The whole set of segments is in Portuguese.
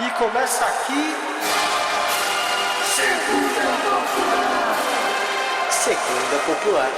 E começa aqui. Segunda Popular. Segunda Popular.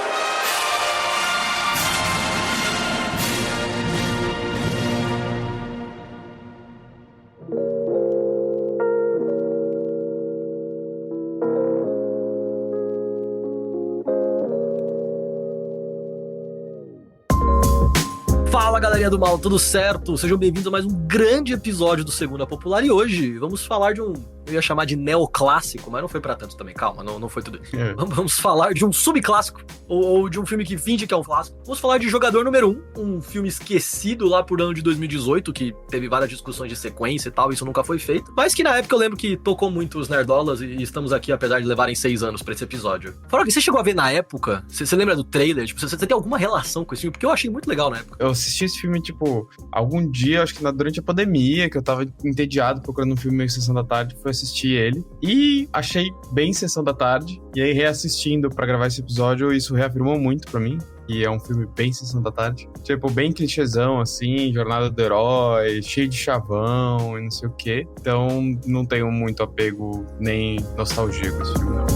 Fala, galerinha do mal, tudo certo? Sejam bem-vindos a mais um grande episódio do Segunda Popular. E hoje vamos falar de eu ia chamar de neoclássico, mas não foi pra tanto também, calma, não foi tudo isso. Vamos falar de um subclássico, ou de um filme que finge que é um clássico. Vamos falar de Jogador Número 1, um filme esquecido lá por ano de 2018, que teve várias discussões de sequência e tal, isso nunca foi feito, mas que na época eu lembro que tocou muito os nerdolas e estamos aqui apesar de levarem 6 anos pra esse episódio. Frog, você chegou a ver na época? Você lembra do trailer? Tipo, você tem alguma relação com esse filme? Porque eu achei muito legal na época. Eu assisti esse filme, tipo, algum dia, acho que durante a pandemia, que eu tava entediado procurando um filme meio Sessão da Tarde, fui assistir ele. E achei bem Sessão da Tarde. E aí, reassistindo pra gravar esse episódio, isso reafirmou muito pra mim. E é um filme bem Sessão da Tarde. Tipo, bem clichêzão, assim, jornada do herói, cheio de chavão e não sei o quê. Então, não tenho muito apego nem nostalgia com esse filme, não.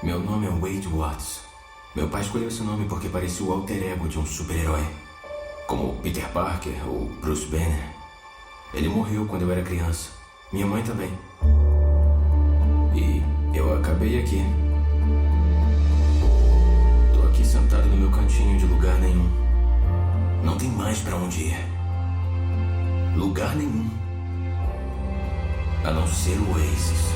Meu nome é Wade Watts. Meu pai escolheu esse nome porque parecia o alter ego de um super-herói, como Peter Parker ou Bruce Banner. Ele morreu quando eu era criança. Minha mãe também. E eu acabei aqui. Tô aqui sentado no meu cantinho de lugar nenhum. Não tem mais pra onde ir. Lugar nenhum. A não ser o Oasis.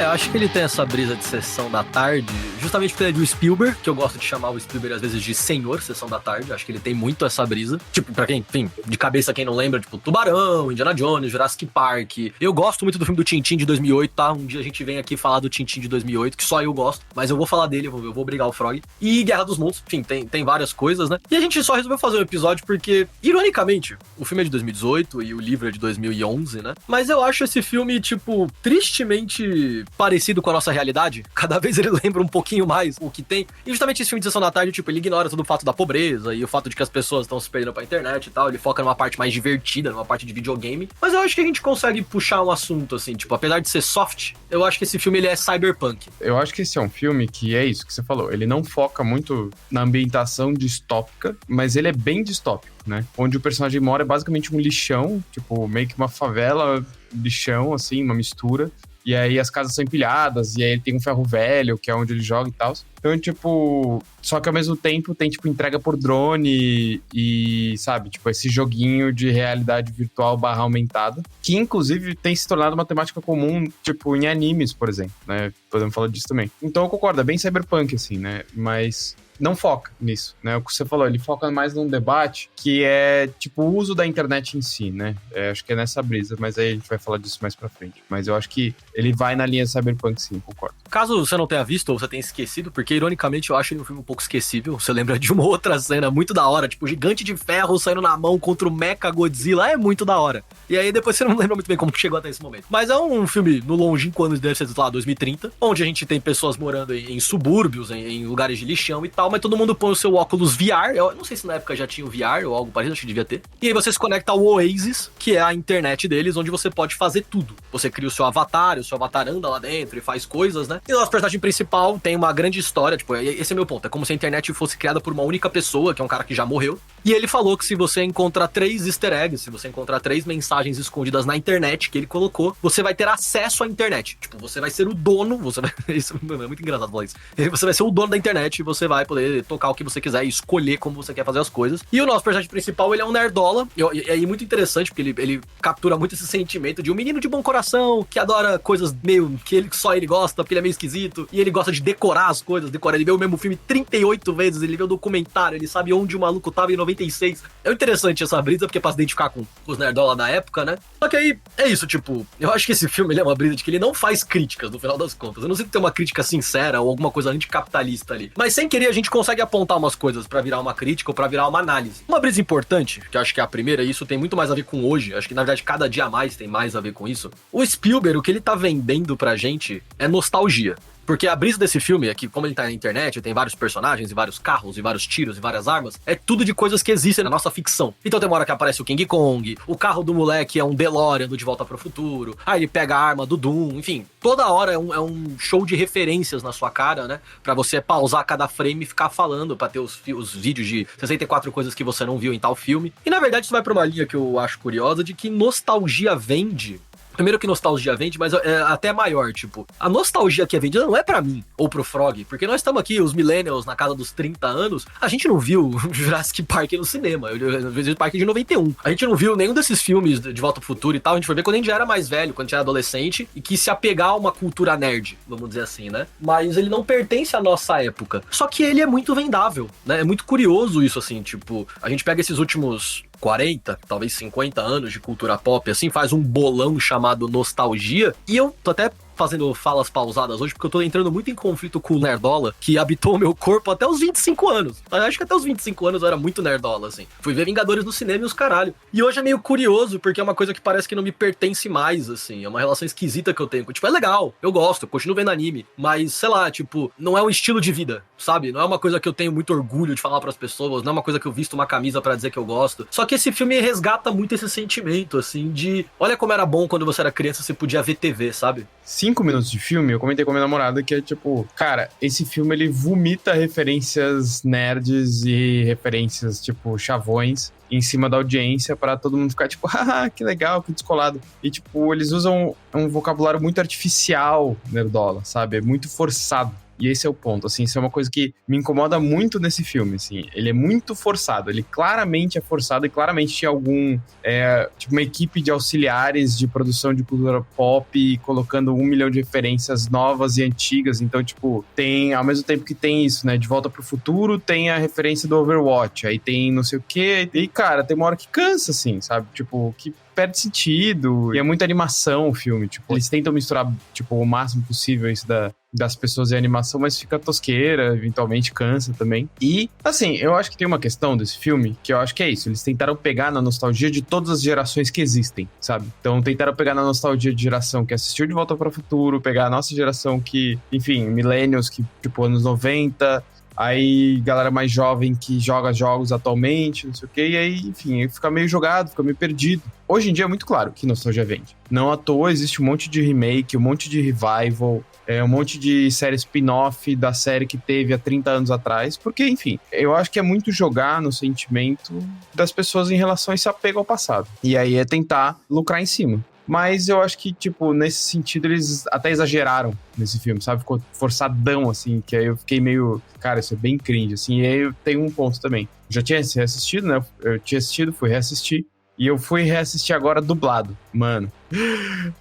Acho que ele tem essa brisa de Sessão da Tarde, justamente porque ele é de Spielberg, que eu gosto de chamar o Spielberg às vezes de Senhor Sessão da Tarde. Acho que ele tem muito essa brisa. Tipo, pra quem, enfim, de cabeça quem não lembra, tipo, Tubarão, Indiana Jones, Jurassic Park. Eu gosto muito do filme do Tintin de 2008, tá? Um dia a gente vem aqui falar do Tintin de 2008, que só eu gosto, mas eu vou falar dele, eu vou obrigar o Frog. E Guerra dos Mundos, enfim, tem várias coisas, né? E a gente só resolveu fazer um episódio porque, ironicamente, o filme é de 2018 e o livro é de 2011, né? Mas eu acho esse filme, tipo, tristemente parecido com a nossa realidade. Cada vez ele lembra um pouquinho mais o que tem. E justamente esse filme de Sessão da Tarde, tipo, ele ignora todo o fato da pobreza e o fato de que as pessoas estão se perdendo pra internet e tal. Ele foca numa parte mais divertida, numa parte de videogame. Mas eu acho que a gente consegue puxar um assunto, assim, tipo, apesar de ser soft, eu acho que esse filme, ele é cyberpunk. Eu acho que esse é um filme que é isso que você falou. Ele não foca muito na ambientação distópica, mas ele é bem distópico, né? Onde o personagem mora é basicamente um lixão, tipo, meio que uma favela, lixão, assim, uma mistura. E aí as casas são empilhadas, e aí ele tem um ferro velho, que é onde ele joga e tal. Então, tipo... Só que ao mesmo tempo tem, tipo, entrega por drone e, sabe? Tipo, esse joguinho de realidade virtual / aumentada. Que, inclusive, tem se tornado uma temática comum, tipo, em animes, por exemplo, né? Podemos falar disso também. Então, eu concordo, é bem cyberpunk, assim, né? Mas... não foca nisso, né? O que você falou, ele foca mais num debate que é, tipo, o uso da internet em si, né? Acho que é nessa brisa, mas aí a gente vai falar disso mais pra frente. Mas eu acho que ele vai na linha cyberpunk, sim, concordo. Caso você não tenha visto ou você tenha esquecido, porque ironicamente eu acho ele um filme um pouco esquecível, você lembra de uma outra cena muito da hora, tipo, Gigante de Ferro saindo na mão contra o Mecha Godzilla, é muito da hora. E aí depois você não lembra muito bem como que chegou até esse momento. Mas é um filme no longínquo ano, deve ser lá 2030, onde a gente tem pessoas morando em subúrbios, em lugares de lixão e tal, mas todo mundo põe o seu óculos VR, eu não sei se na época já tinha o VR ou algo parecido, acho que devia ter. E aí você se conecta ao Oasis, que é a internet deles, onde você pode fazer tudo. Você cria o seu avatar anda lá dentro e faz coisas, né? E o nosso personagem principal tem uma grande história, tipo, esse é meu ponto, é como se a internet fosse criada por uma única pessoa, que é um cara que já morreu. E ele falou que se você encontrar 3 easter eggs, se você encontrar 3 mensagens escondidas na internet que ele colocou, você vai ter acesso à internet. Tipo, você vai ser o dono, você vai... Isso é muito engraçado falar isso. Você vai ser o dono da internet e você vai poder tocar o que você quiser e escolher como você quer fazer as coisas. E o nosso personagem principal, ele é um nerdola, e é muito interessante, porque ele captura muito esse sentimento de um menino de bom coração, que adora coisas meio que só ele gosta, porque ele é meio esquisito, e ele gosta de decorar as coisas, ele vê o mesmo filme 38 vezes, ele vê o documentário, ele sabe onde o maluco tava em 96. É interessante essa brisa, porque é pra se identificar com os nerdola da época, né? Só que aí, é isso, tipo, eu acho que esse filme ele é uma brisa de que ele não faz críticas, no final das contas. Eu não sei se tem uma crítica sincera ou alguma coisa anticapitalista ali. Mas sem querer, a gente consegue apontar umas coisas pra virar uma crítica ou pra virar uma análise. Uma brisa importante, que eu acho que é a primeira, e isso tem muito mais a ver com hoje, acho que na verdade cada dia mais tem mais a ver com isso. O Spielberg, o que ele tá vendendo pra gente é nostalgia. Porque a brisa desse filme é que, como ele tá na internet, tem vários personagens, e vários carros, e vários tiros, e várias armas, é tudo de coisas que existem na nossa ficção. Então tem uma hora que aparece o King Kong, o carro do moleque é um DeLorean do De Volta pro Futuro, aí ele pega a arma do Doom, enfim. Toda hora é um show de referências na sua cara, né? Pra você pausar cada frame e ficar falando, pra ter os vídeos de 64 coisas que você não viu em tal filme. E na verdade isso vai pra uma linha que eu acho curiosa, de que nostalgia vende. Primeiro que nostalgia vende, mas é até maior, tipo, a nostalgia que é vendida não é pra mim ou pro Frog, porque nós estamos aqui, os millennials, na casa dos 30 anos, a gente não viu Jurassic Park no cinema, Jurassic Park de 91. A gente não viu nenhum desses filmes de Volta pro Futuro e tal, a gente foi ver quando a gente já era mais velho, quando a gente era adolescente, e quis se apegar a uma cultura nerd, vamos dizer assim, né? Mas ele não pertence à nossa época. Só que ele é muito vendável, né? É muito curioso isso, assim, tipo, a gente pega esses últimos 40, talvez 50 anos de cultura pop, assim, faz um bolão chamado nostalgia, e eu tô até fazendo falas pausadas hoje, porque eu tô entrando muito em conflito com o nerdola, que habitou o meu corpo até os 25 anos. Eu acho que até os 25 anos eu era muito nerdola, assim. Fui ver Vingadores no cinema e os caralho. E hoje é meio curioso, porque é uma coisa que parece que não me pertence mais, assim. É uma relação esquisita que eu tenho. Tipo, é legal, eu gosto, eu continuo vendo anime, mas, sei lá, tipo, não é um estilo de vida, sabe? Não é uma coisa que eu tenho muito orgulho de falar pras pessoas, não é uma coisa que eu visto uma camisa pra dizer que eu gosto. Só que esse filme resgata muito esse sentimento, assim, de olha como era bom quando você era criança, você podia ver TV, sabe? 5 minutos de filme, eu comentei com a minha namorada que é tipo, cara, esse filme ele vomita referências nerds e referências, tipo, chavões em cima da audiência pra todo mundo ficar tipo, haha, que legal, que descolado. E tipo, eles usam um vocabulário muito artificial, nerdola, sabe? É muito forçado. E esse é o ponto, assim, isso é uma coisa que me incomoda muito nesse filme, assim, ele é muito forçado, ele claramente é forçado e claramente tinha tipo uma equipe de auxiliares de produção de cultura pop colocando 1 milhão de referências novas e antigas, então, tipo, tem, ao mesmo tempo que tem isso, né, De Volta pro Futuro, tem a referência do Overwatch, aí tem não sei o quê, e, cara, tem uma hora que cansa, assim, sabe, tipo, que perde sentido, e é muita animação o filme, tipo, eles tentam misturar, tipo, o máximo possível isso das pessoas e animação, mas fica tosqueira, eventualmente cansa também. E, assim, eu acho que tem uma questão desse filme, que eu acho que é isso, eles tentaram pegar na nostalgia de todas as gerações que existem, sabe? Então, tentaram pegar na nostalgia de geração que assistiu De Volta para o Futuro, pegar a nossa geração que, enfim, millennials, que, tipo, anos 90... Aí, galera mais jovem que joga jogos atualmente, não sei o quê, e aí, enfim, fica meio jogado, fica meio perdido. Hoje em dia é muito claro que nostalgia vende. Não à toa existe um monte de remake, um monte de revival, um monte de série spin-off da série que teve há 30 anos atrás, porque, enfim, eu acho que é muito jogar no sentimento das pessoas em relação a esse apego ao passado. E aí é tentar lucrar em cima. Mas eu acho que, tipo, nesse sentido, eles até exageraram nesse filme, sabe? Ficou forçadão, assim, que aí eu fiquei meio... Cara, isso é bem cringe, assim. E aí eu tenho um ponto também. Já tinha reassistido, né? Eu tinha assistido, fui reassistir. E eu fui reassistir agora dublado. Mano.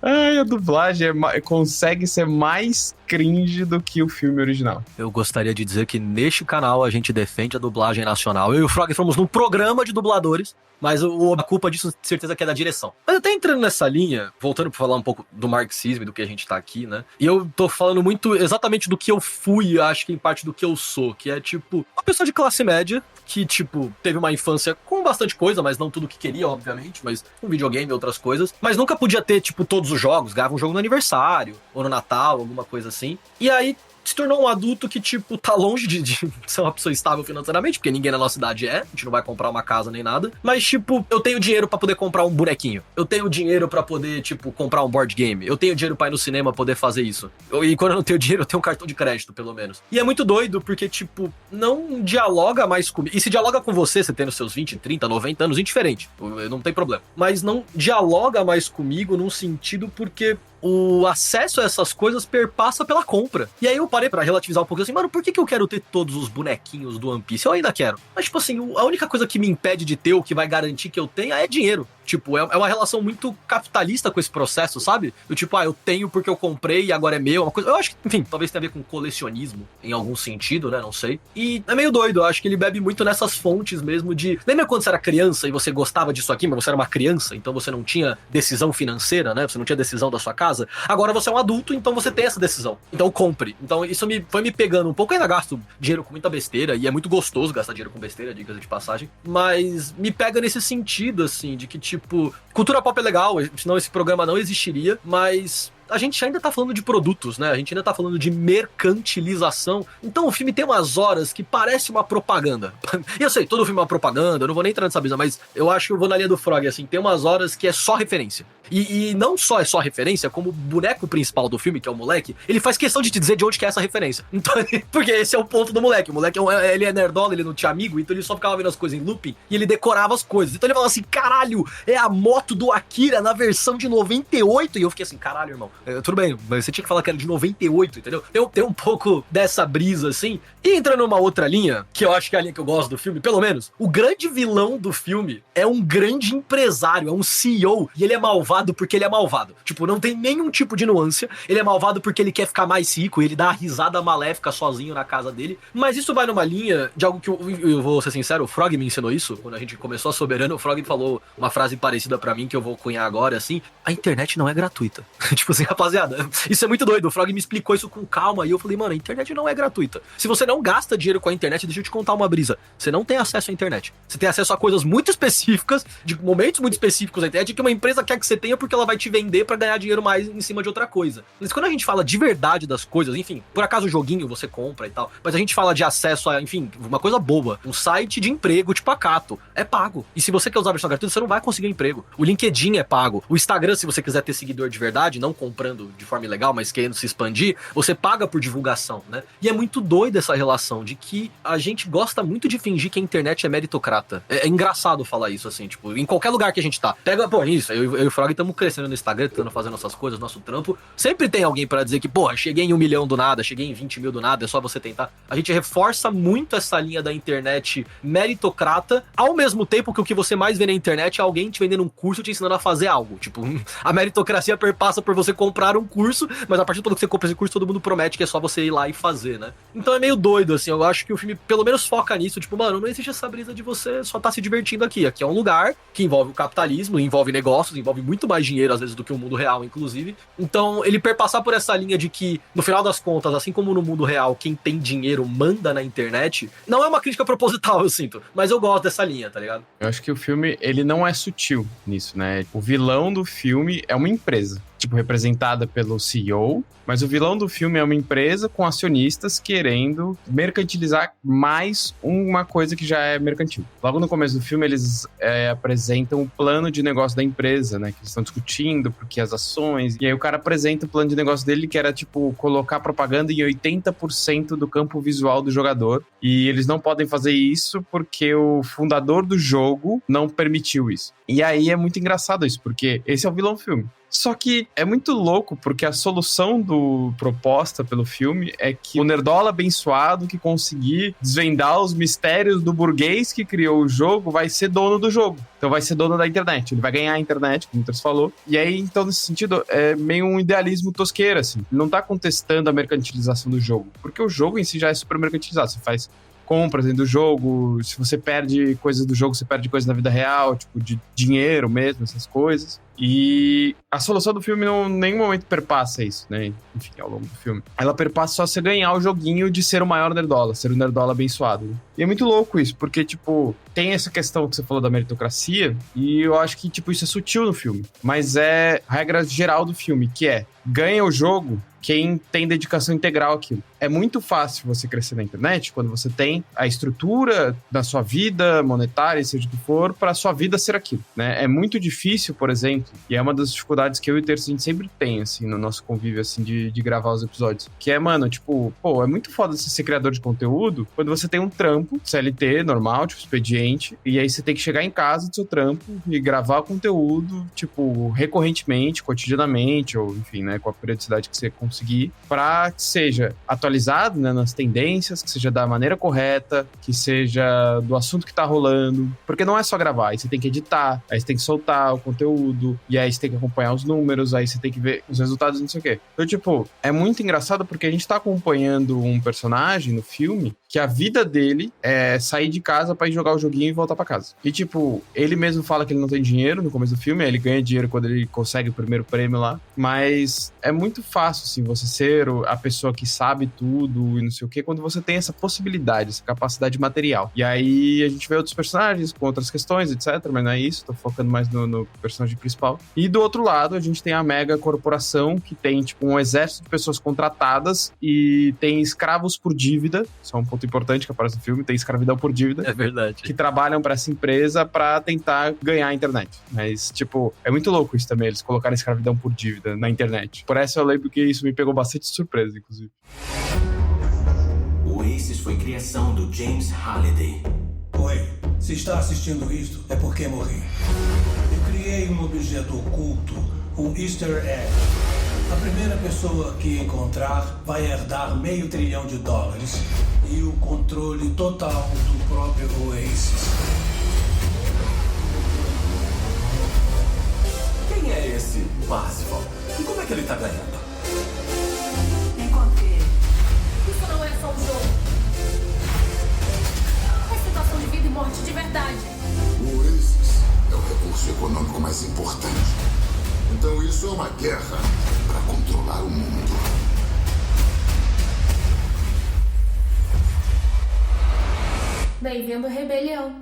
Ai, a dublagem consegue ser mais cringe do que o filme original. Eu gostaria de dizer que neste canal a gente defende a dublagem nacional. Eu e o Frog fomos num programa de dubladores, mas a culpa disso, de certeza, que é da direção. Mas até entrando nessa linha, voltando pra falar um pouco do marxismo e do que a gente tá aqui, né? E eu tô falando muito exatamente do que eu fui, acho que em parte do que eu sou, que é, tipo, uma pessoa de classe média, que, tipo, teve uma infância com bastante coisa, mas não tudo que queria, obviamente, mas um videogame e outras coisas, mas nunca podia ter, tipo, todos os jogos, ganhava um jogo no aniversário, ou no Natal, alguma coisa assim, e aí se tornou um adulto que, tipo, tá longe de ser uma pessoa estável financeiramente, porque ninguém na nossa idade a gente não vai comprar uma casa nem nada, mas, tipo, eu tenho dinheiro pra poder comprar um bonequinho, eu tenho dinheiro pra poder, tipo, comprar um board game, eu tenho dinheiro pra ir no cinema poder fazer isso, e quando eu não tenho dinheiro, eu tenho um cartão de crédito, pelo menos. E é muito doido, porque, tipo, não dialoga mais comigo, e se dialoga com você tendo seus 20, 30, 90 anos, indiferente, não tem problema, mas não dialoga mais comigo num sentido porque o acesso a essas coisas perpassa pela compra. E aí eu parei pra relativizar um pouco assim, mano, por que eu quero ter todos os bonequinhos do One Piece? Eu ainda quero. Mas, tipo assim, a única coisa que me impede de ter, o que vai garantir que eu tenha, é dinheiro. Tipo, é uma relação muito capitalista com esse processo, sabe? Do tipo, eu tenho porque eu comprei e agora é meu. Uma coisa, eu acho que, enfim, talvez tenha a ver com colecionismo, em algum sentido, né? Não sei. E é meio doido, eu acho que ele bebe muito nessas fontes mesmo de... Lembra quando você era criança e você gostava disso aqui, mas você era uma criança, então você não tinha decisão financeira, né? Você não tinha decisão da sua casa. Agora você é um adulto, então você tem essa decisão. Então compre. Então isso foi me pegando um pouco. Eu ainda gasto dinheiro com muita besteira, e é muito gostoso gastar dinheiro com besteira, diga-se de passagem. Mas me pega nesse sentido, assim, de que, tipo, cultura pop é legal, senão esse programa não existiria, mas a gente ainda tá falando de produtos, né? A gente ainda tá falando de mercantilização. Então o filme tem umas horas que parece uma propaganda. E eu sei, todo filme é uma propaganda, eu não vou nem entrar nessa brisa, mas eu acho que eu vou na linha do Frog, assim, tem umas horas que é só referência. E não só é só referência, como o boneco principal do filme, que é o moleque, ele faz questão de te dizer de onde que é essa referência. Então, porque esse é o ponto do moleque. O moleque, ele é nerdola, ele não tinha amigo, então ele só ficava vendo as coisas em looping e ele decorava as coisas. Então ele falava assim, caralho, é a moto do Akira na versão de 98. E eu fiquei assim, caralho, irmão, tudo bem, mas você tinha que falar que era de 98, entendeu? Tem um pouco dessa brisa, assim. E entrando numa outra linha, que eu acho que é a linha que eu gosto do filme, pelo menos, o grande vilão do filme é um grande empresário, é um CEO, e ele é malvado porque ele é malvado. Tipo, não tem nenhum tipo de nuance. Ele é malvado porque ele quer ficar mais rico, ele dá a risada maléfica sozinho na casa dele. Mas isso vai numa linha de algo que eu vou ser sincero, o Frog me ensinou isso. Quando a gente começou a Soberano, o Frog falou uma frase parecida pra mim, que eu vou cunhar agora, assim: a internet não é gratuita. Tipo assim, rapaziada, isso é muito doido. O Frog me explicou isso com calma e eu falei, mano, a internet não é gratuita. Se você não gasta dinheiro com a internet, deixa eu te contar uma brisa. Você não tem acesso à internet. Você tem acesso a coisas muito específicas, de momentos muito específicos da internet, que uma empresa quer que você tenha porque ela vai te vender pra ganhar dinheiro mais em cima de outra coisa. Mas quando a gente fala de verdade das coisas, enfim, por acaso o joguinho você compra e tal, mas a gente fala de acesso a, enfim, uma coisa boa, um site de emprego tipo a Cato, é pago. E se você quer usar a versão gratuita, você não vai conseguir um emprego. O LinkedIn é pago. O Instagram, se você quiser ter seguidor de verdade, não comprando de forma ilegal, mas querendo se expandir, você paga por divulgação, né? E é muito doido essa relação de que a gente gosta muito de fingir que a internet é meritocrata. É engraçado falar isso, assim, tipo, em qualquer lugar que a gente tá. Pega, pô, isso, eu e o Frog estamos crescendo no Instagram, tentando fazer nossas coisas, nosso trampo. Sempre tem alguém pra dizer que, porra, cheguei em 1 milhão do nada, cheguei em 20 mil do nada, é só você tentar. A gente reforça muito essa linha da internet meritocrata, ao mesmo tempo que o que você mais vê na internet é alguém te vendendo um curso te ensinando a fazer algo. Tipo, a meritocracia perpassa por você comprar um curso, mas a partir do momento que você compra esse curso, todo mundo promete que é só você ir lá e fazer, né? Então é meio doido, assim, eu acho que o filme pelo menos foca nisso, tipo, mano, não existe essa brisa de você só tá se divertindo aqui. Aqui é um lugar que envolve o capitalismo, envolve negócios, envolve muito mais dinheiro, às vezes, do que o mundo real, inclusive. Então, ele perpassar por essa linha de que, no final das contas, assim como no mundo real, quem tem dinheiro manda na internet, não é uma crítica proposital, eu sinto, mas eu gosto dessa linha, tá ligado? Eu acho que o filme, ele não é sutil nisso, né? O vilão do filme é uma empresa, tipo, representada pelo CEO, mas o vilão do filme é uma empresa com acionistas querendo mercantilizar mais uma coisa que já é mercantil. Logo no começo do filme, eles apresentam o plano de negócio da empresa, né? Que eles estão discutindo, porque as ações... E aí o cara apresenta o plano de negócio dele, que era, tipo, colocar propaganda em 80% do campo visual do jogador. E eles não podem fazer isso porque o fundador do jogo não permitiu isso. E aí é muito engraçado isso, porque esse é o vilão do filme. Só que é muito louco, porque a solução proposta pelo filme é que o nerdola abençoado que conseguir desvendar os mistérios do burguês que criou o jogo vai ser dono do jogo. Então vai ser dono da internet. Ele vai ganhar a internet, como o Matheus falou. E aí, então, nesse sentido, é meio um idealismo tosqueiro, assim. Ele não tá contestando a mercantilização do jogo, porque o jogo em si já é super mercantilizado. Você faz compras dentro do jogo, se você perde coisas do jogo, você perde coisas na vida real, tipo, de dinheiro mesmo, essas coisas. E a solução do filme não, em nenhum momento perpassa isso, né? Enfim, ao longo do filme. Ela perpassa só você ganhar o joguinho de ser o maior nerdola, ser o nerdola abençoado, né? E é muito louco isso, porque, tipo, tem essa questão que você falou da meritocracia, e eu acho que, tipo, isso é sutil no filme. Mas é a regra geral do filme, que é, ganha o jogo quem tem dedicação integral àquilo. É muito fácil você crescer na internet quando você tem a estrutura da sua vida monetária, seja o que for, para a sua vida ser aquilo, né? É muito difícil, por exemplo, enfim. E é uma das dificuldades que eu e o Terço a gente sempre tem, assim, no nosso convívio, assim, de gravar os episódios. Que é, mano, tipo, pô, é muito foda você ser criador de conteúdo quando você tem um trampo, CLT, normal, tipo, expediente, e aí você tem que chegar em casa do seu trampo e gravar conteúdo, tipo, recorrentemente, cotidianamente, ou, enfim, né, com a periodicidade que você conseguir, pra que seja atualizado, né, nas tendências, que seja da maneira correta, que seja do assunto que tá rolando, porque não é só gravar, aí você tem que editar, aí você tem que soltar o conteúdo, e aí você tem que acompanhar os números, aí você tem que ver os resultados, não sei o quê. Então, tipo, é muito engraçado porque a gente tá acompanhando um personagem no filme que a vida dele é sair de casa pra ir jogar o joguinho e voltar pra casa. E, tipo, ele mesmo fala que ele não tem dinheiro no começo do filme, aí ele ganha dinheiro quando ele consegue o primeiro prêmio lá, mas é muito fácil, assim, você ser a pessoa que sabe tudo e não sei o quê, quando você tem essa possibilidade, essa capacidade material. E aí a gente vê outros personagens com outras questões, etc, mas não é isso, tô focando mais no personagem principal. E do outro lado, a gente tem a mega corporação, que tem, tipo, um exército de pessoas contratadas e tem escravos por dívida, isso é um ponto importante que aparece no filme, tem escravidão por dívida. É verdade. Que trabalham pra essa empresa pra tentar ganhar a internet. Mas, tipo, é muito louco isso também, eles colocarem escravidão por dívida na internet. Por essa eu lembro que isso me pegou bastante surpresa, inclusive. O Oasis foi criação do James Halliday. Oi, se está assistindo isto, é porque morri. Eu criei um objeto oculto, um Easter Egg. A primeira pessoa que encontrar vai herdar $500 bilhão e o controle total do próprio Oasis. Quem é esse Parsifal? E como é que ele tá ganhando? Encontrei. Isso não é só um jogo. É situação de vida e morte de verdade. O Oasis é o recurso econômico mais importante. Então isso é uma guerra para controlar o mundo. Bem-vindo à rebelião.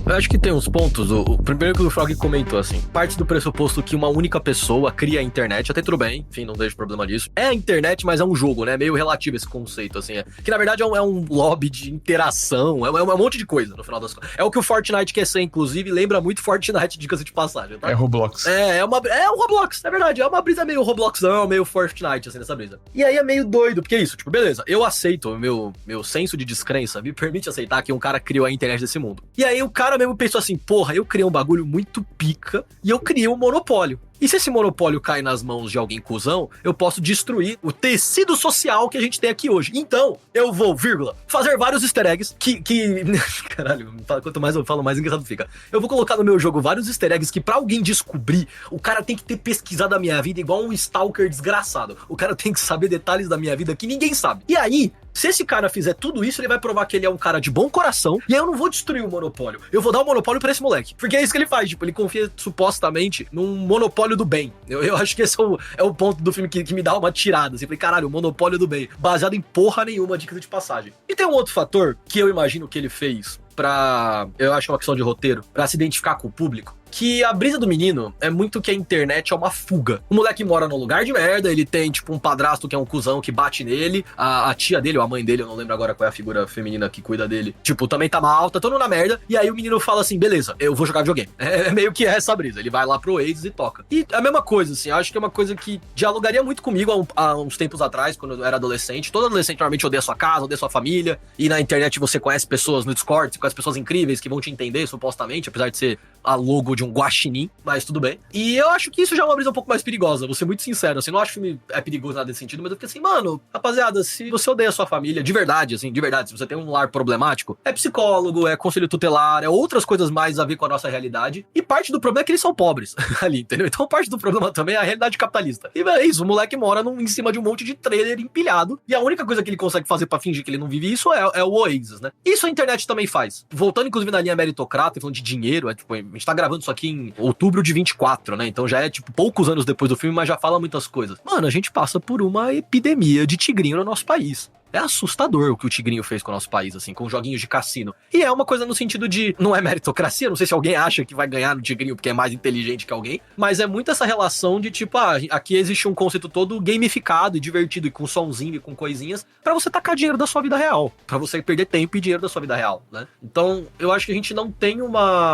Eu acho que tem uns pontos. O primeiro que o Frog comentou, assim, parte do pressuposto que uma única pessoa cria a internet, até tudo bem, enfim, não vejo problema disso. É a internet, mas é um jogo, né? Meio relativo esse conceito, assim. Que na verdade é um lobby de interação, é um monte de coisa, no final das contas. É o que o Fortnite quer ser, inclusive, lembra muito Fortnite, diga-se de passagem, tá? É Roblox. É um Roblox, é verdade. É uma brisa meio Robloxão, meio Fortnite, assim, nessa brisa. E aí é meio doido, porque é isso, tipo, beleza, eu aceito, meu senso de descrença me permite aceitar que um cara criou a internet desse mundo. E aí o cara mesmo pensou assim, porra, eu criei um bagulho muito pica e eu criei um monopólio. E se esse monopólio cai nas mãos de alguém cuzão, eu posso destruir o tecido social que a gente tem aqui hoje. Então, eu vou, fazer vários easter eggs que... Caralho, quanto mais eu falo, mais engraçado fica. Eu vou colocar no meu jogo vários easter eggs que pra alguém descobrir, o cara tem que ter pesquisado a minha vida igual um stalker desgraçado. O cara tem que saber detalhes da minha vida que ninguém sabe. E aí, se esse cara fizer tudo isso, ele vai provar que ele é um cara de bom coração, e aí eu não vou destruir o monopólio. Eu vou dar o monopólio pra esse moleque. Porque é isso que ele faz, tipo, ele confia supostamente num monopólio do bem. Eu acho que esse é o ponto do filme que me dá uma tirada, assim, falei, caralho, o monopólio do bem, baseado em porra nenhuma, dica de passagem. E tem um outro fator que eu imagino que ele fez eu acho uma questão de roteiro, pra se identificar com o público, que a brisa do menino é muito que a internet é uma fuga. O moleque mora num lugar de merda, ele tem, tipo, um padrasto que é um cuzão que bate nele, a tia dele, ou a mãe dele, eu não lembro agora qual é a figura feminina que cuida dele, tipo, também tá mal, tá todo na merda, e aí o menino fala assim, beleza, eu vou jogar videogame. É meio que essa brisa, ele vai lá pro Oasis e toca. E a mesma coisa, assim, eu acho que é uma coisa que dialogaria muito comigo há uns tempos atrás, quando eu era adolescente. Todo adolescente normalmente odeia sua casa, odeia sua família, e na internet você conhece pessoas no Discord, você conhece pessoas incríveis que vão te entender, supostamente, apesar de ser a logo de um guaxinim, mas tudo bem. E eu acho que isso já é uma brisa um pouco mais perigosa, vou ser muito sincero, assim, não acho que o filme é perigoso nada desse sentido, mas eu fico assim, mano, rapaziada, se você odeia a sua família, de verdade, se você tem um lar problemático, é psicólogo, é conselho tutelar, é outras coisas mais a ver com a nossa realidade, e parte do problema é que eles são pobres, ali, entendeu? Então parte do problema também é a realidade capitalista. E é isso, o moleque mora em cima de um monte de trailer empilhado, e a única coisa que ele consegue fazer pra fingir que ele não vive isso é o Oasis, né? Isso a internet também faz. Voltando, inclusive, na linha meritocrata, falando de dinheiro, tipo, a gente tá gravando isso aqui em outubro de 24, né? Então já é, tipo, poucos anos depois do filme, mas já fala muitas coisas. Mano, a gente passa por uma epidemia de tigrinho no nosso país. É assustador o que o Tigrinho fez com o nosso país, assim, com joguinhos de cassino. E é uma coisa no sentido de, não é meritocracia, não sei se alguém acha que vai ganhar no Tigrinho porque é mais inteligente que alguém, mas é muito essa relação de tipo, aqui existe um conceito todo gamificado e divertido, e com sonzinho e com coisinhas, pra você tacar dinheiro da sua vida real, pra você perder tempo e dinheiro da sua vida real, né? Então, eu acho que a gente não tem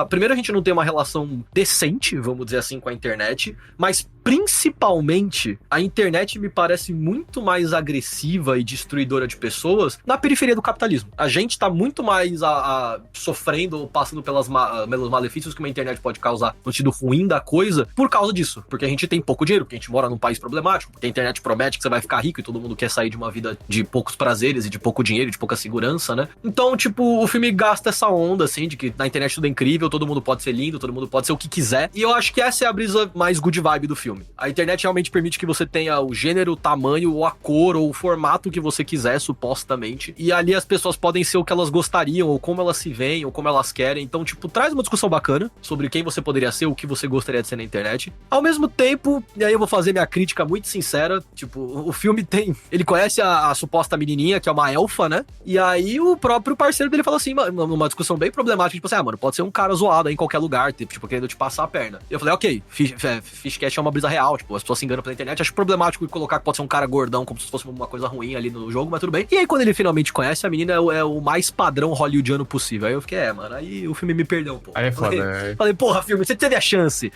primeiro, a gente não tem uma relação decente, vamos dizer assim, com a internet, mas principalmente a internet me parece muito mais agressiva e destruidora de pessoas na periferia do capitalismo. A gente tá muito mais sofrendo ou passando pelos malefícios que uma internet pode causar no sentido ruim da coisa por causa disso, porque a gente tem pouco dinheiro, porque a gente mora num país problemático, porque a internet promete que você vai ficar rico e todo mundo quer sair de uma vida de poucos prazeres e de pouco dinheiro e de pouca segurança, né? Então, tipo, o filme gasta essa onda, assim, de que na internet tudo é incrível, todo mundo pode ser lindo, todo mundo pode ser o que quiser, e eu acho que essa é a brisa mais good vibe do filme. A internet realmente permite que você tenha o gênero, o tamanho, ou a cor, ou o formato que você quiser, supostamente, e ali as pessoas podem ser o que elas gostariam, ou como elas se veem, ou como elas querem. Então, tipo, traz uma discussão bacana sobre quem você poderia ser, o que você gostaria de ser na internet. Ao mesmo tempo, e aí eu vou fazer minha crítica muito sincera, tipo, o filme ele conhece a suposta menininha, que é uma elfa, né? E aí o próprio parceiro dele fala assim, uma discussão bem problemática, tipo assim, mano, pode ser um cara zoado aí em qualquer lugar, tipo, querendo te passar a perna. E eu falei, ok, Fishcast é uma brisa real, tipo, as pessoas se enganam pela internet. Acho problemático colocar que pode ser um cara gordão, como se fosse uma coisa ruim ali no jogo, mas tudo bem. E aí, quando ele finalmente conhece, a menina é o mais padrão hollywoodiano possível. Aí eu fiquei, mano, aí o filme me perdeu um pouco. Aí é foda. Falei, porra, filme, você teve a chance,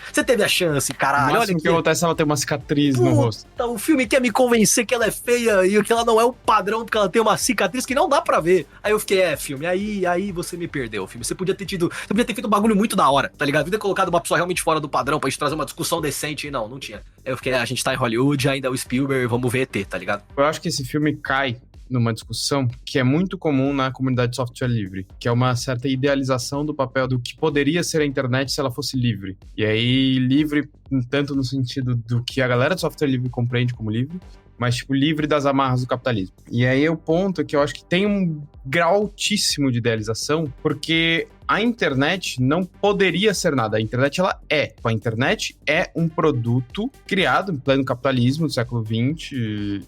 caralho. Olha que acontece, ela tem uma cicatriz no rosto. O filme quer me convencer que ela é feia e que ela não é o padrão, porque ela tem uma cicatriz que não dá pra ver. Aí eu fiquei, filme, aí você me perdeu, filme. Você podia ter feito um bagulho muito da hora, tá ligado? Podia ter colocado uma pessoa realmente fora do padrão pra gente trazer uma discussão decente. E não tinha. Aí eu fiquei, a gente tá em Hollywood, ainda é o Spielberg, vamos ver ET, tá ligado? Eu acho que esse filme cai numa discussão que é muito comum na comunidade de software livre, que é uma certa idealização do papel do que poderia ser a internet se ela fosse livre. E aí, livre tanto no sentido do que a galera de software livre compreende como livre, mas, tipo, livre das amarras do capitalismo. E aí, o ponto é que eu acho que tem um grau altíssimo de idealização, porque a internet não poderia ser nada. A internet, ela é. A internet é um produto criado em pleno capitalismo do século XX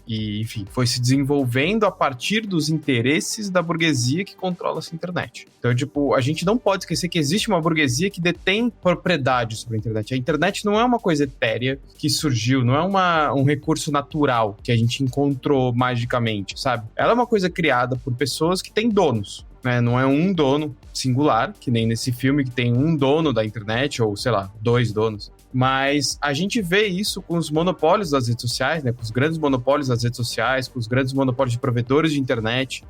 e, enfim, foi se desenvolvendo a partir dos interesses da burguesia que controla essa internet. Então, tipo, a gente não pode esquecer que existe uma burguesia que detém propriedade sobre a internet. A internet não é uma coisa etérea que surgiu, não é um recurso natural que a gente encontrou magicamente, sabe? Ela é uma coisa criada por pessoas que têm donos. Não é um dono singular, que nem nesse filme que tem um dono da internet, ou sei lá, 2 donos. Mas a gente vê isso com os monopólios das redes sociais, né? Com os grandes monopólios das redes sociais, com os grandes monopólios de provedores de internet,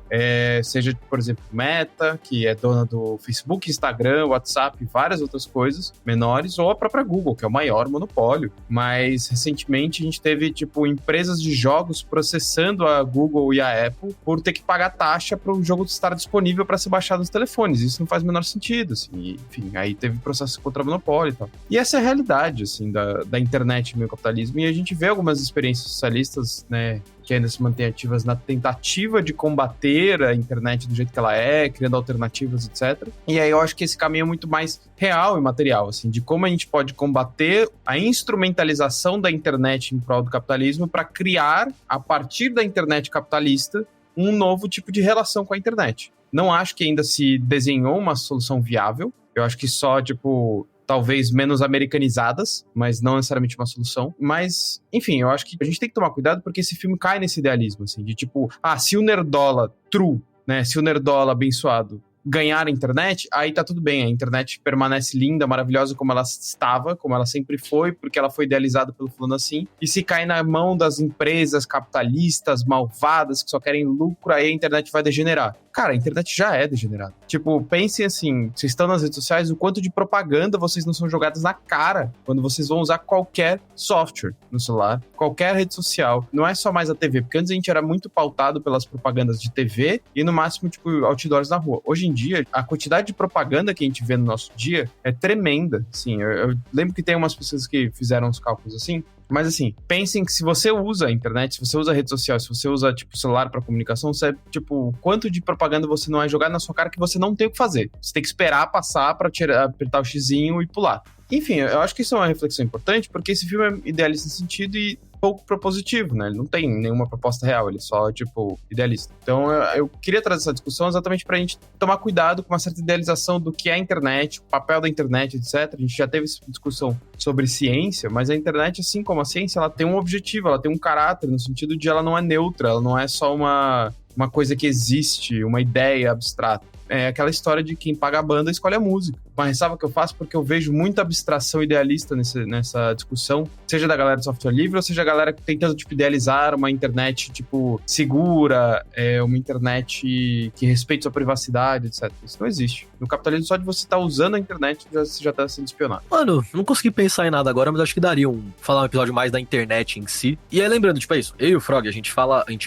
seja, por exemplo, Meta, que é dona do Facebook, Instagram, WhatsApp e várias outras coisas menores, ou a própria Google, que é o maior monopólio. Mas, recentemente, a gente teve, tipo, empresas de jogos processando a Google e a Apple por ter que pagar taxa para o jogo estar disponível para ser baixado nos telefones. Isso não faz o menor sentido, assim. E, enfim, aí teve processo contra monopólio e tal. E essa é a realidade, assim, da internet e meio capitalismo, e a gente vê algumas experiências socialistas, né, que ainda se mantêm ativas na tentativa de combater a internet do jeito que ela é, criando alternativas, etc. E aí eu acho que esse caminho é muito mais real e material, assim, de como a gente pode combater a instrumentalização da internet em prol do capitalismo para criar, a partir da internet capitalista, um novo tipo de relação com a internet. Não acho que ainda se desenhou uma solução viável, eu acho que só, tipo, talvez menos americanizadas, mas não necessariamente uma solução. Mas, enfim, eu acho que a gente tem que tomar cuidado porque esse filme cai nesse idealismo, assim, de tipo, se o nerdola true, né, se o nerdola abençoado ganhar a internet, aí tá tudo bem, a internet permanece linda, maravilhosa como ela estava, como ela sempre foi, porque ela foi idealizada pelo fulano assim, e se cai na mão das empresas capitalistas, malvadas, que só querem lucro, aí a internet vai degenerar. Cara, a internet já é degenerada. Tipo, pensem assim, vocês estão nas redes sociais, o quanto de propaganda vocês não são jogadas na cara quando vocês vão usar qualquer software no celular, qualquer rede social. Não é só mais a TV, porque antes a gente era muito pautado pelas propagandas de TV e no máximo, tipo, outdoors na rua. Hoje em dia, a quantidade de propaganda que a gente vê no nosso dia é tremenda. Assim, eu lembro que tem umas pessoas que fizeram uns cálculos assim, mas assim, pensem que se você usa a internet, se você usa a rede social, se você usa, tipo, celular para comunicação, você, tipo, quanto de propaganda você não é jogar na sua cara que você não tem o que fazer. Você tem que esperar passar para apertar o xizinho e pular. Enfim, eu acho que isso é uma reflexão importante, porque esse filme é idealista nesse sentido e pouco propositivo, né? Ele não tem nenhuma proposta real, ele é só, tipo, idealista. Então, eu queria trazer essa discussão exatamente pra gente tomar cuidado com uma certa idealização do que é a internet, o papel da internet, etc. A gente já teve essa discussão sobre ciência, mas a internet, assim como a ciência, ela tem um objetivo, ela tem um caráter, no sentido de ela não é neutra, ela não é só uma coisa que existe, uma ideia abstrata. É aquela história de quem paga a banda escolhe a música. Uma ressalva que eu faço porque eu vejo muita abstração idealista nessa discussão, seja da galera de software livre, ou seja a galera tentando, tipo, idealizar uma internet, tipo, segura, uma internet que respeite sua privacidade, etc. Isso não existe. No capitalismo, só de você estar usando a internet, você já tá sendo espionado. Mano, não consegui pensar em nada agora, mas acho que daria falar um episódio mais da internet em si. E aí, lembrando, tipo, é isso. Eu e o Frog, a gente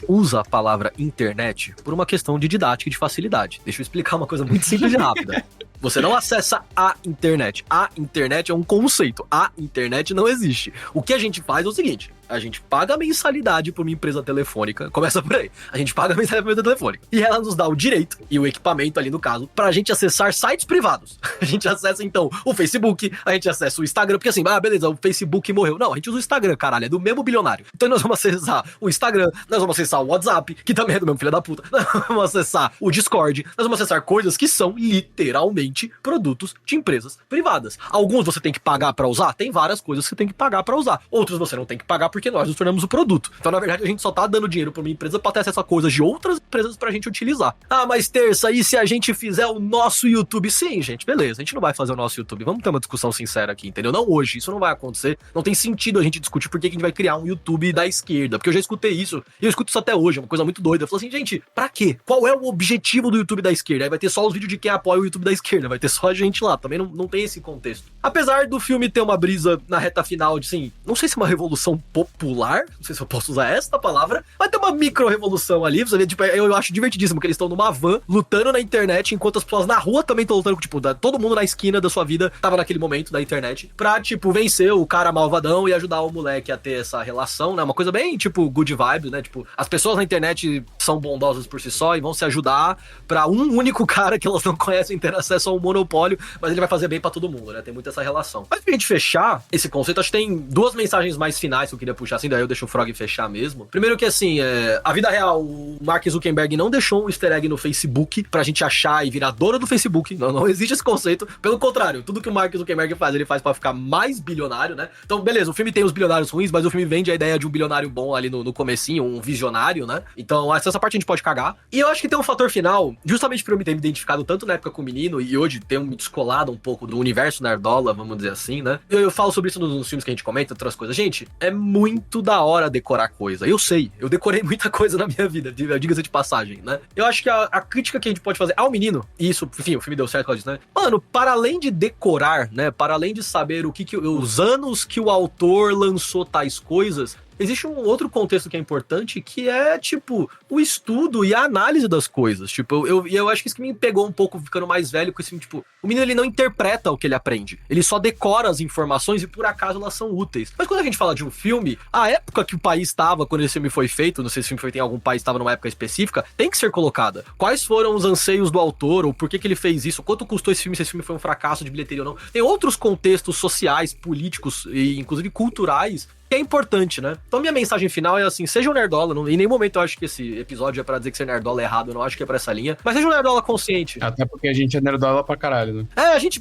usa a palavra internet por uma questão de didática e de facilidade. Deixa eu explicar uma coisa muito simples e rápida. Você não acessa a internet. A internet é um conceito. A internet não existe. O que a gente faz é o seguinte: a gente paga a mensalidade por uma empresa telefônica. Começa por aí. A gente paga a mensalidade por uma empresa telefônica. E ela nos dá o direito, e o equipamento ali no caso, pra gente acessar sites privados. A gente acessa, então, o Facebook, a gente acessa o Instagram, porque assim, beleza, o Facebook morreu. Não, a gente usa o Instagram, caralho, é do mesmo bilionário. Então nós vamos acessar o Instagram, nós vamos acessar o WhatsApp, que também é do mesmo filho da puta. Nós vamos acessar o Discord, nós vamos acessar coisas que são literalmente produtos de empresas privadas. Alguns você tem que pagar pra usar, tem várias coisas que você tem que pagar pra usar. Outros você não tem que pagar porque nós nos tornamos o produto. Então, na verdade, a gente só tá dando dinheiro pra uma empresa pra ter acesso a coisas de outras empresas pra gente utilizar. Mas Terça, e se a gente fizer o nosso YouTube? Sim, gente, beleza, a gente não vai fazer o nosso YouTube. Vamos ter uma discussão sincera aqui, entendeu? Não hoje, isso não vai acontecer. Não tem sentido a gente discutir por que a gente vai criar um YouTube da esquerda, porque eu já escutei isso, e eu escuto isso até hoje, é uma coisa muito doida. Eu falo assim, gente, pra quê? Qual é o objetivo do YouTube da esquerda? Aí vai ter só os vídeos de quem apoia o YouTube da esquerda, vai ter só a gente lá, também não tem esse contexto. Apesar do filme ter uma brisa na reta final de, assim, não sei se é uma revolução popular, não sei se eu posso usar esta palavra, mas tem uma micro-revolução ali, você vê, tipo, eu acho divertidíssimo que eles estão numa van, lutando na internet, enquanto as pessoas na rua também estão lutando, tipo, todo mundo na esquina da sua vida tava naquele momento da internet, pra, tipo, vencer o cara malvadão e ajudar o moleque a ter essa relação, né, uma coisa bem, tipo, good vibes, né, tipo, as pessoas na internet são bondosas por si só e vão se ajudar pra um único cara que elas não conhecem ter acesso a um monopólio, mas ele vai fazer bem pra todo mundo, né, tem muito essa relação. Mas pra gente fechar esse conceito, acho que tem duas mensagens mais finais que eu queria puxar, assim, daí eu deixo o Frog fechar mesmo. Primeiro que, assim, a vida real, o Mark Zuckerberg não deixou um easter egg no Facebook pra gente achar e virar dono do Facebook, não existe esse conceito, pelo contrário, tudo que o Mark Zuckerberg faz, ele faz pra ficar mais bilionário, né, então beleza, o filme tem os bilionários ruins, mas o filme vende a ideia de um bilionário bom ali no comecinho, um visionário, né, então essa parte a gente pode cagar. E eu acho que tem um fator final, justamente por eu me ter me identificado tanto na época com o menino e hoje ter me descolado um pouco do universo nerdola, vamos dizer assim, né, eu falo sobre isso nos filmes que a gente comenta, outras coisas. Gente, é muito da hora decorar coisa, eu sei, eu decorei muita coisa na minha vida, diga-se de passagem, né, eu acho que a crítica que a gente pode fazer ao menino, e isso, enfim, o filme deu certo, né, mano, para além de decorar, né, para além de saber os anos que o autor lançou tais coisas, existe um outro contexto que é importante, que é, tipo, o estudo e a análise das coisas. Tipo, eu acho que isso que me pegou um pouco ficando mais velho, com esse, tipo, o menino, ele não interpreta o que ele aprende. Ele só decora as informações e, por acaso, elas são úteis. Mas quando a gente fala de um filme, a época que o país estava, quando esse filme foi feito, não sei se o filme foi feito em algum país, estava numa época específica, tem que ser colocada. Quais foram os anseios do autor, ou por que ele fez isso, quanto custou esse filme, se esse filme foi um fracasso de bilheteria ou não. Tem outros contextos sociais, políticos e, inclusive, culturais, que é importante, né? Então minha mensagem final é assim, seja um nerdola, em nenhum momento eu acho que esse episódio é pra dizer que ser nerdola é errado, eu não acho que é pra essa linha, mas seja um nerdola consciente. Até porque a gente é nerdola pra caralho, né? A gente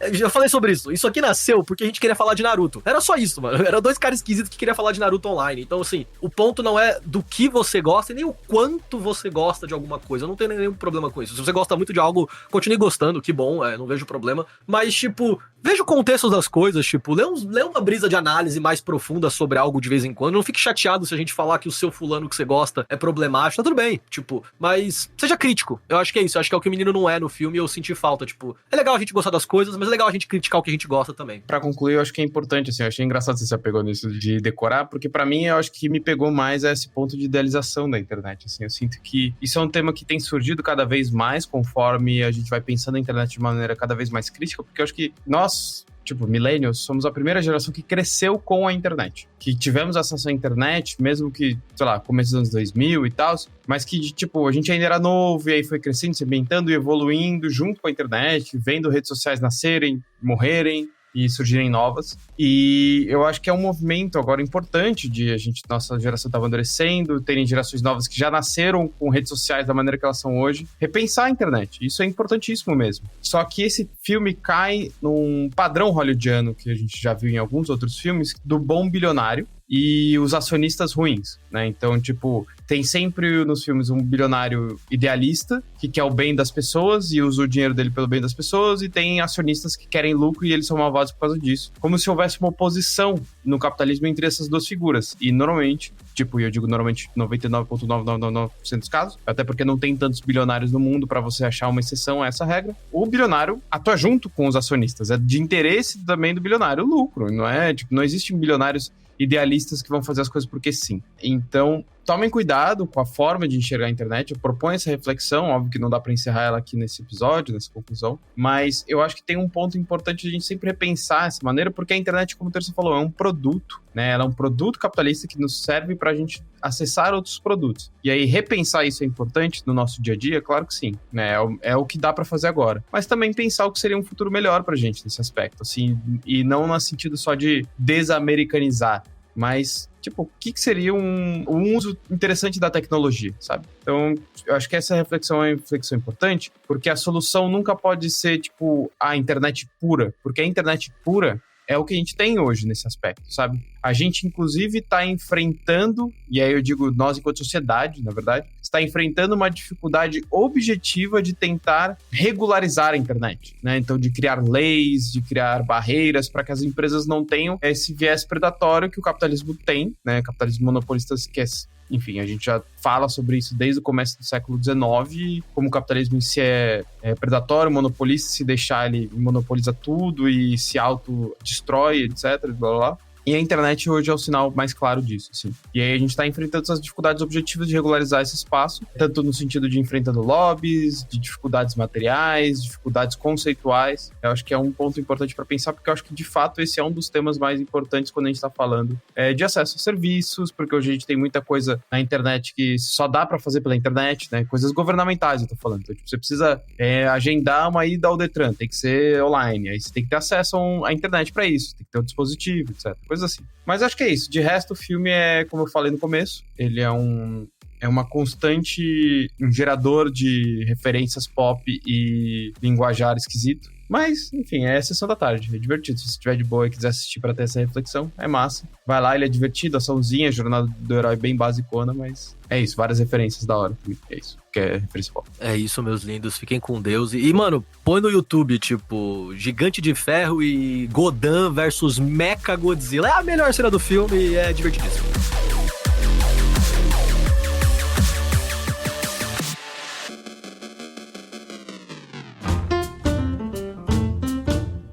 eu falei sobre isso aqui nasceu porque a gente queria falar de Naruto, era só isso, mano, eram dois caras esquisitos que queriam falar de Naruto online, então assim, o ponto não é do que você gosta e nem o quanto você gosta de alguma coisa, eu não tenho nenhum problema com isso, se você gosta muito de algo, continue gostando, que bom, não vejo problema, mas tipo, veja o contexto das coisas, tipo, lê uma brisa de análise mais profunda sobre algo de vez em quando, não fique chateado se a gente falar que o seu fulano que você gosta é problemático, tá tudo bem, tipo, mas seja crítico, eu acho que é isso, eu acho que é o que o menino não é no filme e eu senti falta, tipo, é legal a gente gostar das coisas, mas é legal a gente criticar o que a gente gosta também. Pra concluir, eu acho que é importante, assim, eu achei engraçado você se apegou nisso de decorar, porque pra mim, eu acho que me pegou mais esse ponto de idealização da internet, assim, eu sinto que isso é um tema que tem surgido cada vez mais conforme a gente vai pensando na internet de maneira cada vez mais crítica, porque eu acho que nós, tipo, millennials, somos a primeira geração que cresceu com a internet. Que tivemos acesso à internet, mesmo que, sei lá, começo dos anos 2000 e tal, mas que, tipo, a gente ainda era novo e aí foi crescendo, se ambientando e evoluindo junto com a internet, vendo redes sociais nascerem, morrerem, e surgirem novas. E eu acho que é um movimento agora importante de nossa geração tá amadurecendo, terem gerações novas que já nasceram com redes sociais da maneira que elas são hoje, repensar a internet. Isso é importantíssimo mesmo. Só que esse filme cai num padrão hollywoodiano que a gente já viu em alguns outros filmes, do bom bilionário e os acionistas ruins, né? Então, tipo, tem sempre nos filmes um bilionário idealista que quer o bem das pessoas e usa o dinheiro dele pelo bem das pessoas, e tem acionistas que querem lucro e eles são malvados por causa disso. Como se houvesse uma oposição no capitalismo entre essas duas figuras. E normalmente, tipo, eu digo normalmente 99,999% dos casos, até porque não tem tantos bilionários no mundo para você achar uma exceção a essa regra, o bilionário atua junto com os acionistas. É de interesse também do bilionário o lucro, não é? Tipo, não existem bilionários idealistas que vão fazer as coisas porque sim. Então, tomem cuidado com a forma de enxergar a internet. Eu proponho essa reflexão, óbvio que não dá para encerrar ela aqui nesse episódio, nessa conclusão, mas eu acho que tem um ponto importante de a gente sempre repensar essa maneira, porque a internet, como o Terça falou, é um produto, né? Ela é um produto capitalista que nos serve para a gente acessar outros produtos. E aí, repensar isso é importante no nosso dia a dia? Claro que sim, né? É o que dá para fazer agora. Mas também pensar o que seria um futuro melhor pra gente nesse aspecto, assim, e não no sentido só de desamericanizar, mas, tipo, o que seria um uso interessante da tecnologia, sabe? Então, eu acho que essa reflexão é uma reflexão importante, porque a solução nunca pode ser, tipo, a internet pura, porque a internet pura é o que a gente tem hoje nesse aspecto, sabe? A gente, inclusive, está enfrentando, e aí eu digo nós enquanto sociedade, na verdade, está enfrentando uma dificuldade objetiva de tentar regularizar a internet, né? Então, de criar leis, de criar barreiras para que as empresas não tenham esse viés predatório que o capitalismo tem, né? Capitalismo monopolista que é... Enfim, a gente já fala sobre isso desde o começo do século XIX, como o capitalismo em si é predatório, monopolista, se deixar ele monopoliza tudo e se autodestrói, etc, blá, blá, blá. E a internet hoje é o sinal mais claro disso, assim. E aí a gente está enfrentando essas dificuldades objetivas de regularizar esse espaço, tanto no sentido de enfrentando lobbies, de dificuldades materiais, dificuldades conceituais. Eu acho que é um ponto importante para pensar, porque eu acho que, de fato, esse é um dos temas mais importantes quando a gente está falando de acesso a serviços, porque hoje a gente tem muita coisa na internet que só dá para fazer pela internet, né? Coisas governamentais, eu tô falando. Então, tipo, você precisa agendar uma ida ao Detran, tem que ser online, aí você tem que ter acesso à internet para isso, tem que ter um dispositivo, etc. Coisas assim. Mas acho que é isso. De resto, o filme é, como eu falei no começo, ele é uma constante gerador de referências pop e linguajar esquisito. Mas, enfim, é a sessão da tarde. É divertido. Se você estiver de boa e quiser assistir pra ter essa reflexão, é massa. Vai lá, ele é divertido, açãozinha, jornada do herói bem basicona, mas é isso. Várias referências da hora. É isso. Que é referência pop. É isso, meus lindos. Fiquem com Deus. E, mano, põe no YouTube, tipo, Gigante de Ferro e Godin versus Mecha Godzilla. É a melhor cena do filme e é divertidíssimo.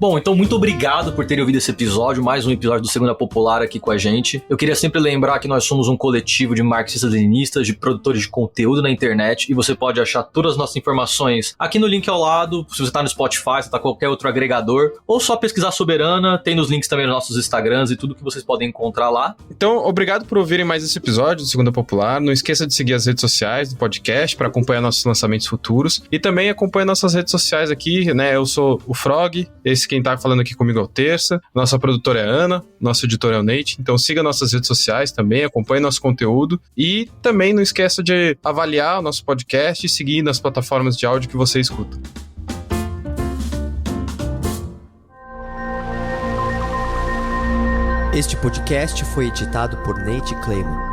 Bom, então muito obrigado por terem ouvido esse episódio, mais um episódio do Segunda Popular aqui com a gente. Eu queria sempre lembrar que nós somos um coletivo de marxistas-leninistas, de produtores de conteúdo na internet, e você pode achar todas as nossas informações aqui no link ao lado, se você tá no Spotify, se tá qualquer outro agregador, ou só pesquisar Soberana, tem nos links também nos nossos Instagrams e tudo que vocês podem encontrar lá. Então, obrigado por ouvirem mais esse episódio do Segunda Popular. Não esqueça de seguir as redes sociais do podcast para acompanhar nossos lançamentos futuros, e também acompanhe nossas redes sociais aqui, né? Eu sou o Frog, quem tá falando aqui comigo é o Terça, nossa produtora é a Ana, nosso editor é o Nate, então siga nossas redes sociais também, acompanhe nosso conteúdo e também não esqueça de avaliar o nosso podcast e seguir nas plataformas de áudio que você escuta. Este podcast foi editado por Nate Clayman.